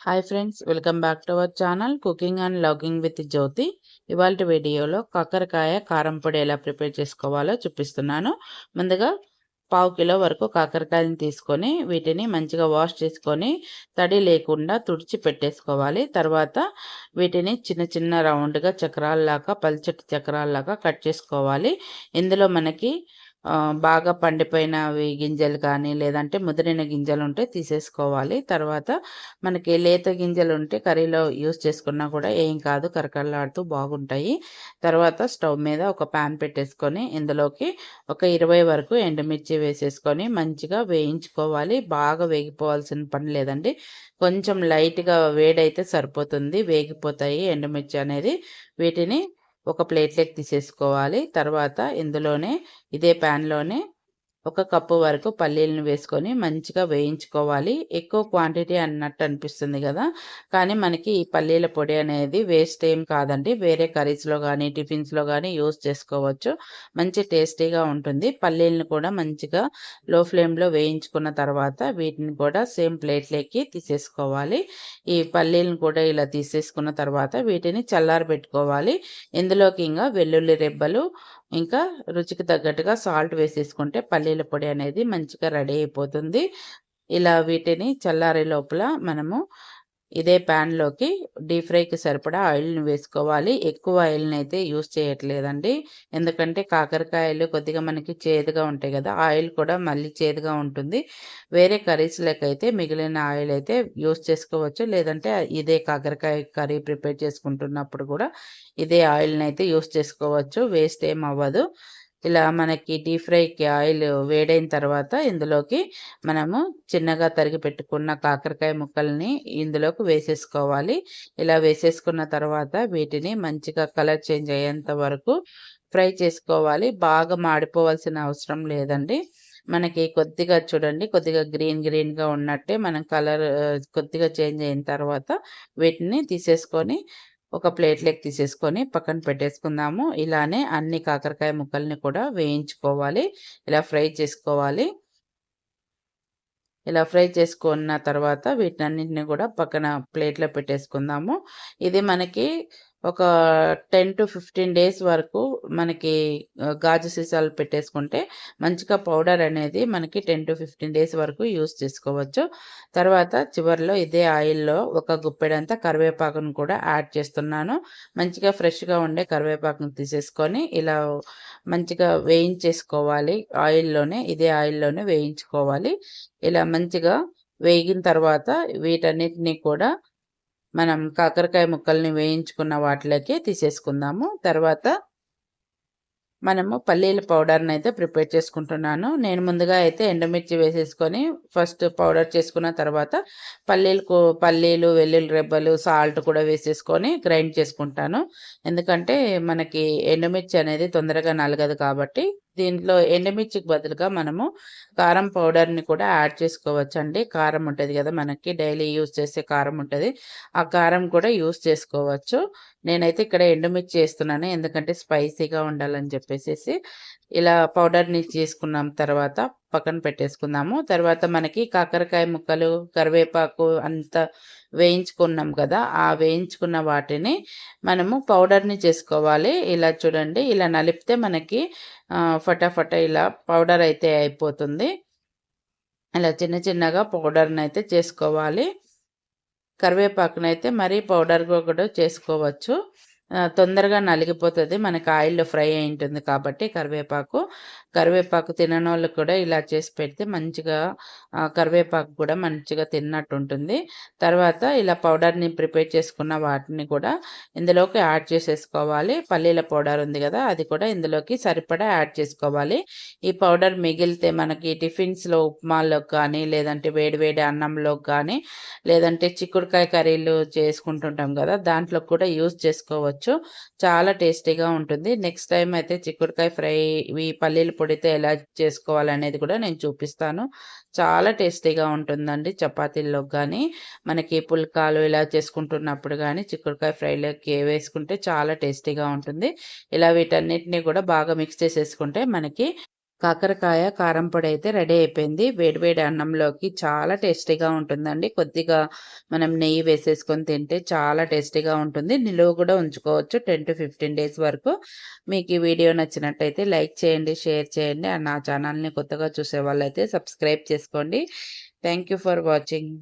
Hi friends, welcome back to our channel cooking and logging with Jyothi. ఇవాళ వీడియోలో కాకరకాయ కారం పొడి ఎలా ప్రిపేర్ చేసుకోవాలో చూపిస్తున్నాను. ముందుగా పావు కిలో వరకు కాకరకాయలను తీసుకొని వీటిని మంచిగా వాష్ చేసుకొని తడి లేకుండా తుడిచి పెట్టేసుకోవాలి. తర్వాత వీటిని చిన్న చిన్న రౌండ్గా చక్రాల్లాగా పల్చటి చక్రాల్లాగా కట్ చేసుకోవాలి. ఇందులో మనకి బాగా పండిపోయినవి గింజలు కానీ లేదంటే ముదిరిన గింజలు ఉంటే తీసేసుకోవాలి. తర్వాత మనకి లేత గింజలు ఉంటే కర్రీలో యూస్ చేసుకున్నా కూడా ఏం కాదు, కరకరలాడుతూ బాగుంటాయి. తర్వాత స్టవ్ మీద ఒక ప్యాన్ పెట్టేసుకొని ఇందులోకి ఒక 20 వరకు ఎండుమిర్చి వేసేసుకొని మంచిగా వేయించుకోవాలి. బాగా వేగిపోవాల్సిన పని లేదండి, కొంచెం లైట్గా వేడైతే సరిపోతుంది, వేగిపోతాయి ఎండుమిర్చి అనేది. వీటిని ఒక ప్లేట్లోకి తీసేసుకోవాలి. తర్వాత ఇందులోనే ఇదే ప్యాన్లోనే ఒక కప్పు వరకు పల్లీలను వేసుకొని మంచిగా వేయించుకోవాలి. ఎక్కువ క్వాంటిటీ అన్నట్టు అనిపిస్తుంది కదా, కానీ మనకి ఈ పల్లీల పొడి అనేది వేస్ట్ ఏం కాదండి. వేరే కర్రీస్లో కానీ టిఫిన్స్లో కానీ యూస్ చేసుకోవచ్చు, మంచి టేస్టీగా ఉంటుంది. పల్లీలను కూడా మంచిగా లో ఫ్లేమ్లో వేయించుకున్న తర్వాత వీటిని కూడా సేమ్ ప్లేట్లోకి తీసేసుకోవాలి. ఈ పల్లీలను కూడా ఇలా తీసేసుకున్న తర్వాత వీటిని చల్లారబెట్టుకోవాలి. ఇందులోకి ఇంకా వెల్లుల్లి రెబ్బలు ఇంకా రుచికి తగ్గట్టుగా సాల్ట్ వేసేసుకుంటే పల్లీల పొడి అనేది మంచిగా రెడీ అయిపోతుంది. ఇలా వీటిని చల్లారే లోపల మనము ఇదే ప్యాన్లోకి డీప్ ఫ్రైకి సరిపడా ఆయిల్ని వేసుకోవాలి. ఎక్కువ ఆయిల్ని అయితే యూస్ చేయట్లేదండి, ఎందుకంటే కాకరకాయలు కొద్దిగా మనకి చేదుగా ఉంటాయి కదా, ఆయిల్ కూడా మళ్ళీ చేదుగా ఉంటుంది. వేరే కర్రీస్లకైతే మిగిలిన ఆయిల్ అయితే యూస్ చేసుకోవచ్చు, లేదంటే ఇదే కాకరకాయ కర్రీ ప్రిపేర్ చేసుకుంటున్నప్పుడు కూడా ఇదే ఆయిల్ని అయితే యూస్ చేసుకోవచ్చు, వేస్ట్ ఏం అవ్వదు. ఇలా మనకి డీప్ ఫ్రైకి ఆయిల్ వేడైన తర్వాత ఇందులోకి మనము చిన్నగా తరిగి పెట్టుకున్న కాకరకాయ ముక్కల్ని ఇందులోకి వేసేసుకోవాలి. ఇలా వేసేసుకున్న తర్వాత వీటిని మంచిగా కలర్ చేంజ్ అయ్యేంత వరకు ఫ్రై చేసుకోవాలి. బాగా మాడిపోవాల్సిన అవసరం లేదండి. మనకి కొద్దిగా చూడండి, కొద్దిగా గ్రీన్గా ఉన్నట్టే మనం కలర్ కొద్దిగా చేంజ్ అయిన తర్వాత వీటిని తీసేసుకొని ఒక ప్లేట్లోకి తీసేసుకొని పక్కన పెట్టేసుకుందాము. ఇలానే అన్ని కాకరకాయ ముక్కల్ని కూడా వేయించుకోవాలి, ఇలా ఫ్రై చేసుకోవాలి. ఇలా ఫ్రై చేసుకున్న తర్వాత వీటన్నిటిని కూడా పక్కన ప్లేట్లో పెట్టేసుకుందాము. ఇది మనకి ఒక 10-15 డేస్ వరకు మనకి గాజు సీసాలు పెట్టేసుకుంటే మంచిగా పౌడర్ అనేది మనకి 10-15 డేస్ వరకు యూస్ చేసుకోవచ్చు. తర్వాత చివరిలో ఇదే ఆయిల్లో ఒక గుప్పెడంతా కరివేపాకును కూడా యాడ్ చేస్తున్నాను. మంచిగా ఫ్రెష్గా ఉండే కరివేపాకును తీసేసుకొని ఇలా మంచిగా వేయించేసుకోవాలి. ఇదే ఆయిల్లోనే వేయించుకోవాలి. ఇలా మంచిగా వేగిన తర్వాత వీటన్నిటిని కూడా మనం కాకరకాయ ముక్కల్ని వేయించుకున్న వాటిలోకి తీసేసుకుందాము. తర్వాత మనము పల్లీల పౌడర్ని అయితే ప్రిపేర్ చేసుకుంటున్నాను. నేను ముందుగా అయితే ఎండుమిర్చి వేసేసుకొని ఫస్ట్ పౌడర్ చేసుకున్న తర్వాత పల్లీలు వెల్లుల్లి రెబ్బలు సాల్ట్ కూడా వేసేసుకొని గ్రైండ్ చేసుకుంటాను. ఎందుకంటే మనకి ఎండుమిర్చి అనేది తొందరగా నలగదు కాబట్టి దీంట్లో ఎండుమిర్చికి బదులుగా మనము కారం పౌడర్ని కూడా యాడ్ చేసుకోవచ్చండి. కారం ఉంటుంది కదా, మనకి డైలీ యూజ్ చేసే కారం ఉంటుంది, ఆ కారం కూడా యూజ్ చేసుకోవచ్చు. నేనైతే ఇక్కడ ఎండుమిర్చి వేస్తున్నాను, ఎందుకంటే స్పైసీగా ఉండాలని చెప్పేసి. ఇలా పౌడర్ని చేసుకున్నాం తర్వాత పక్కన పెట్టేసుకుందాము. తర్వాత మనకి కాకరకాయ ముక్కలు కరివేపాకు అంతా వేయించుకున్నాం కదా, ఆ వేయించుకున్న వాటిని మనము పౌడర్ని చేసుకోవాలి. ఇలా చూడండి, ఇలా నలిపితే మనకి ఫటాఫట ఇలా పౌడర్ అయితే అయిపోతుంది. ఇలా చిన్న చిన్నగా పౌడర్ని అయితే చేసుకోవాలి. కరివేపాకునైతే మరీ పౌడర్గా కూడా చేసుకోవచ్చు, తొందరగా నలిగిపోతుంది, మనకి ఆయిల్లో ఫ్రై అయి ఉంటుంది కాబట్టి. కరివేపాకు తిననోళ్ళు కూడా ఇలా చేసి పెడితే మంచిగా కరివేపాకు కూడా మంచిగా తిన్నట్టు ఉంటుంది. తర్వాత ఇలా పౌడర్ని ప్రిపేర్ చేసుకున్న వాటిని కూడా ఇందులోకి యాడ్ చేసేసుకోవాలి. పల్లీల పౌడర్ ఉంది కదా, అది కూడా ఇందులోకి సరిపడా యాడ్ చేసుకోవాలి. ఈ పౌడర్ మిగిలితే మనకి టిఫిన్స్లో ఉప్మాలోకి కానీ లేదంటే వేడివేడి అన్నంలోకి కానీ లేదంటే చిక్కుడుకాయ కర్రీలు చేసుకుంటుంటాం కదా, దాంట్లో కూడా యూజ్ చేసుకోవచ్చు, చాలా టేస్టీగా ఉంటుంది. నెక్స్ట్ టైం అయితే చిక్కుడుకాయ ఫ్రై ఈ పల్లీల పొడితో ఎలా చేసుకోవాలనేది కూడా నేను చూపిస్తాను. చాలా టేస్టీగా ఉంటుందండి. చపాతీల్లోకి కానీ మనకి పుల్కాలు ఇలా చేసుకుంటున్నప్పుడు కానీ చిక్కుడుకాయ ఫ్రైలోకి వేసుకుంటే చాలా టేస్టీగా ఉంటుంది. ఇలా వీటన్నిటిని కూడా బాగా మిక్స్ చేసేసుకుంటే మనకి కాకరకాయ కారం పొడి అయితే రెడీ అయిపోయింది. వేడివేడి అన్నంలోకి చాలా టేస్టీగా ఉంటుందండి. కొద్దిగా మనం నెయ్యి వేసేసుకొని తింటే చాలా టేస్టీగా ఉంటుంది. నిలువ కూడా ఉంచుకోవచ్చు 10-15 డేస్ వరకు. మీకు ఈ వీడియో నచ్చినట్టయితే లైక్ చేయండి, షేర్ చేయండి. అండ్ నా ఛానల్‌ని కొత్తగా చూసే వాళ్ళైతే సబ్స్క్రైబ్ చేసుకోండి. Thank you for watching.